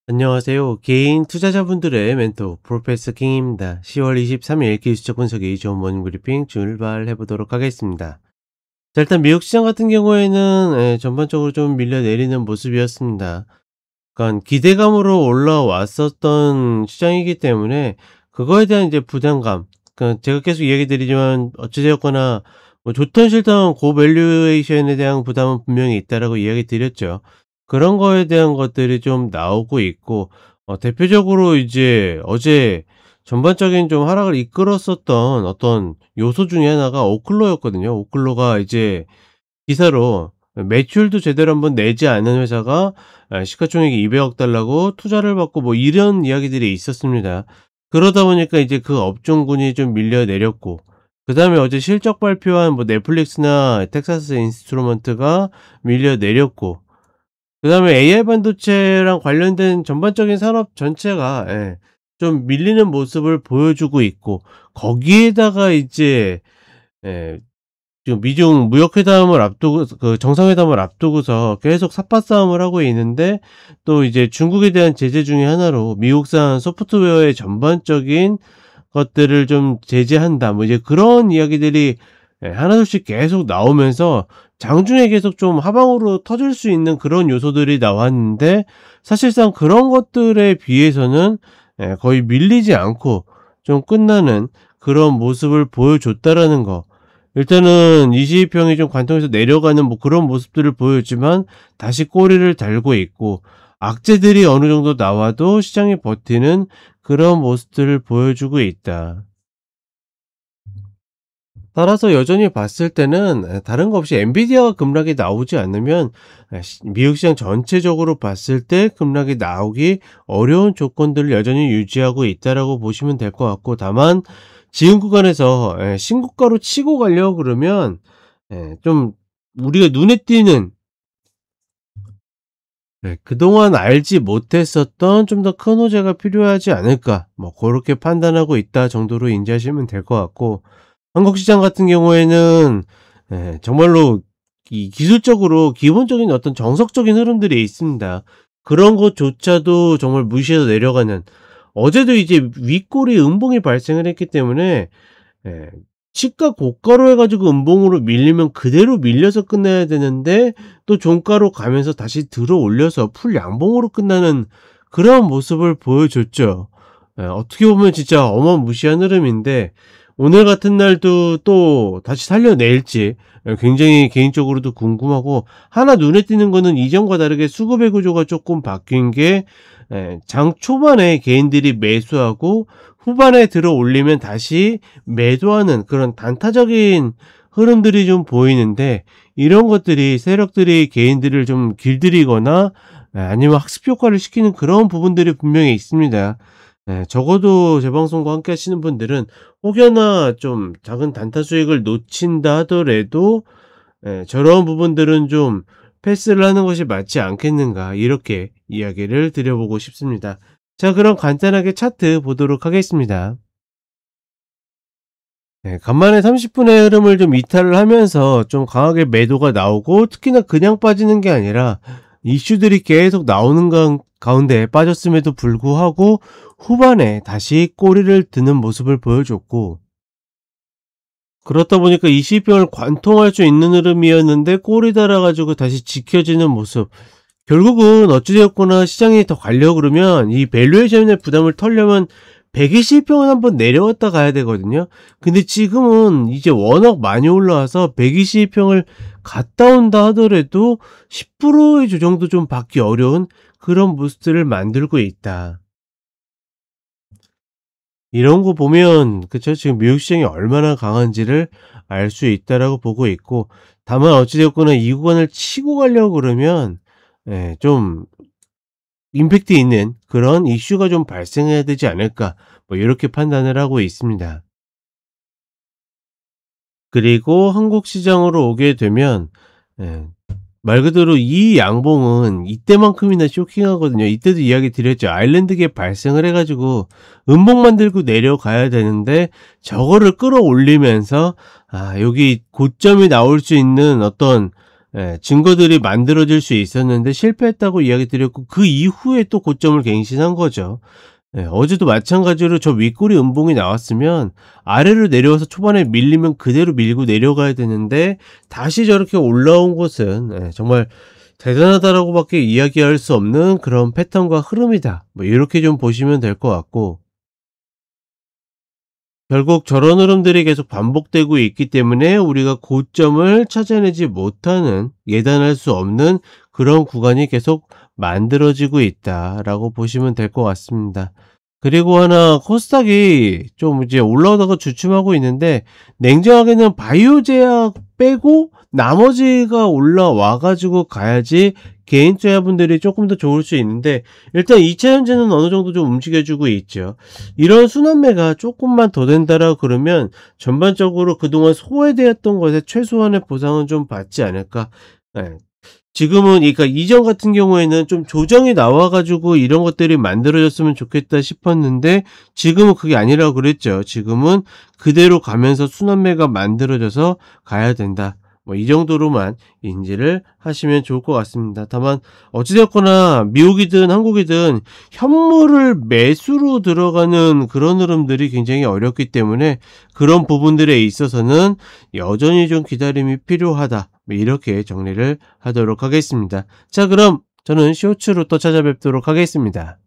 안녕하세요. 개인 투자자분들의 멘토 프로페서 킹입니다. 10월 23일 기술적 분석이 좋은 모닝 브리핑 출발해 보도록 하겠습니다. 자, 일단 미국 시장 같은 경우에는 전반적으로 좀 밀려 내리는 모습이었습니다. 그러니까 기대감으로 올라왔었던 시장이기 때문에 그거에 대한 이제 부담감, 그러니까 제가 계속 이야기 드리지만 어찌되었거나 뭐 좋든 싫든 고밸류에이션에 대한 부담은 분명히 있다라고 이야기 드렸죠. 그런 거에 대한 것들이 좀 나오고 있고, 대표적으로 이제 어제 전반적인 좀 하락을 이끌었었던 어떤 요소 중에 하나가 오클로였거든요. 오클로가 이제 기사로 매출도 제대로 한번 내지 않은 회사가 시가총액이 200억 달러고 투자를 받고 뭐 이런 이야기들이 있었습니다. 그러다 보니까 이제 그 업종군이 좀 밀려 내렸고, 그다음에 어제 실적 발표한 뭐 넷플릭스나 텍사스 인스트루먼트가 밀려 내렸고, 그다음에 AI 반도체랑 관련된 전반적인 산업 전체가 좀 밀리는 모습을 보여주고 있고, 거기에다가 이제 예 지금 미중 무역회담을 앞두고 그 정상회담을 앞두고서 계속 삿바 싸움을 하고 있는데, 또 이제 중국에 대한 제재 중에 하나로 미국산 소프트웨어의 전반적인 것들을 좀 제재한다, 뭐 이제 그런 이야기들이 하나둘씩 계속 나오면서 장중에 계속 좀 하방으로 터질 수 있는 그런 요소들이 나왔는데, 사실상 그런 것들에 비해서는 거의 밀리지 않고 좀 끝나는 그런 모습을 보여줬다라는 거. 일단은 22평이 좀 관통해서 내려가는 뭐 그런 모습들을 보였지만 다시 꼬리를 달고 있고, 악재들이 어느 정도 나와도 시장이 버티는 그런 모습들을 보여주고 있다. 따라서 여전히 봤을 때는 다른 거 없이 엔비디아가 급락이 나오지 않으면 미국 시장 전체적으로 봤을 때 급락이 나오기 어려운 조건들을 여전히 유지하고 있다라고 보시면 될 것 같고, 다만 지금 구간에서 신고가로 치고 가려고 그러면 좀 우리가 눈에 띄는, 그동안 알지 못했었던 좀 더 큰 호재가 필요하지 않을까, 뭐 그렇게 판단하고 있다 정도로 인지하시면 될 것 같고, 한국 시장 같은 경우에는 정말로 이 기술적으로 기본적인 어떤 정석적인 흐름들이 있습니다. 그런 것조차도 정말 무시해서 내려가는, 어제도 이제 윗골이 음봉이 발생을 했기 때문에 예. 시가 고가로 해 가지고 음봉으로 밀리면 그대로 밀려서 끝내야 되는데, 또 종가로 가면서 다시 들어 올려서 풀 양봉으로 끝나는 그런 모습을 보여줬죠. 어떻게 보면 진짜 어마무시한 흐름인데, 오늘 같은 날도 또 다시 살려낼지 굉장히 개인적으로도 궁금하고, 하나 눈에 띄는 거는 이전과 다르게 수급의 구조가 조금 바뀐 게, 장 초반에 개인들이 매수하고 후반에 들어 올리면 다시 매도하는 그런 단타적인 흐름들이 좀 보이는데, 이런 것들이 세력들이 개인들을 좀 길들이거나 아니면 학습 효과를 시키는 그런 부분들이 분명히 있습니다. 적어도 제 방송과 함께 하시는 분들은 혹여나 좀 작은 단타 수익을 놓친다 하더라도 저런 부분들은 좀 패스를 하는 것이 맞지 않겠는가, 이렇게 이야기를 드려보고 싶습니다. 자, 그럼 간단하게 차트 보도록 하겠습니다. 간만에 30분의 흐름을 좀 이탈을 하면서 좀 강하게 매도가 나오고, 특히나 그냥 빠지는 게 아니라 이슈들이 계속 나오는 가운데 빠졌음에도 불구하고 후반에 다시 꼬리를 드는 모습을 보여줬고, 그렇다 보니까 22평을 관통할 수 있는 흐름이었는데 꼬리 달아가지고 다시 지켜지는 모습. 결국은 어찌되었거나 시장이 더 가려고 그러면 이 밸류에이션의 부담을 털려면 122평은 한번 내려왔다 가야 되거든요. 근데 지금은 이제 워낙 많이 올라와서 122평을 갔다 온다 하더라도 10%의 조정도 좀 받기 어려운 그런 모습들을 만들고 있다. 이런 거 보면 그쵸, 지금 미국 시장이 얼마나 강한지를 알 수 있다라고 보고 있고, 다만 어찌 되었거나 이 구간을 치고 가려고 그러면 좀 임팩트 있는 그런 이슈가 좀 발생해야 되지 않을까, 뭐 요렇게 판단을 하고 있습니다. 그리고 한국 시장으로 오게 되면 예 말 그대로 이 양봉은 이때만큼이나 쇼킹하거든요. 이때도 이야기 드렸죠. 아일랜드계 발생을 해 가지고 음봉 만들고 내려가야 되는데, 저거를 끌어올리면서 여기 고점이 나올 수 있는 어떤 증거들이 만들어질 수 있었는데 실패했다고 이야기 드렸고 그 이후에 또 고점을 갱신한 거죠. 어제도 마찬가지로 저 윗꼬리 음봉이 나왔으면 아래로 내려와서 초반에 밀리면 그대로 밀고 내려가야 되는데 다시 저렇게 올라온 것은 정말 대단하다라고 밖에 이야기할 수 없는 그런 패턴과 흐름이다. 뭐 이렇게 좀 보시면 될 것 같고, 결국 저런 흐름들이 계속 반복되고 있기 때문에 우리가 고점을 찾아내지 못하는, 예단할 수 없는 그런 구간이 계속 만들어지고 있다라고 보시면 될 것 같습니다. 그리고 하나, 코스닥이 좀 이제 올라오다가 주춤하고 있는데, 냉정하게는 바이오 제약 빼고 나머지가 올라와 가지고 가야지 개인 투자분들이 조금 더 좋을 수 있는데, 일단 2차 현재는 어느 정도 좀 움직여 주고 있죠. 이런 순환매가 조금만 더 된다라 그러면 전반적으로 그동안 소외되었던 것에 최소한의 보상은 좀 받지 않을까. 예. 지금은 그러니까 이전 같은 경우에는 좀 조정이 나와 가지고 이런 것들이 만들어졌으면 좋겠다 싶었는데, 지금은 그게 아니라고 그랬죠. 지금은 그대로 가면서 순환매가 만들어져서 가야 된다. 뭐 이 정도로만 인지를 하시면 좋을 것 같습니다. 다만 어찌 되었거나 미국이든 한국이든 현물을 매수로 들어가는 그런 흐름들이 굉장히 어렵기 때문에 그런 부분들에 있어서는 여전히 좀 기다림이 필요하다. 뭐 이렇게 정리를 하도록 하겠습니다. 자, 그럼 저는 쇼츠로 또 찾아뵙도록 하겠습니다.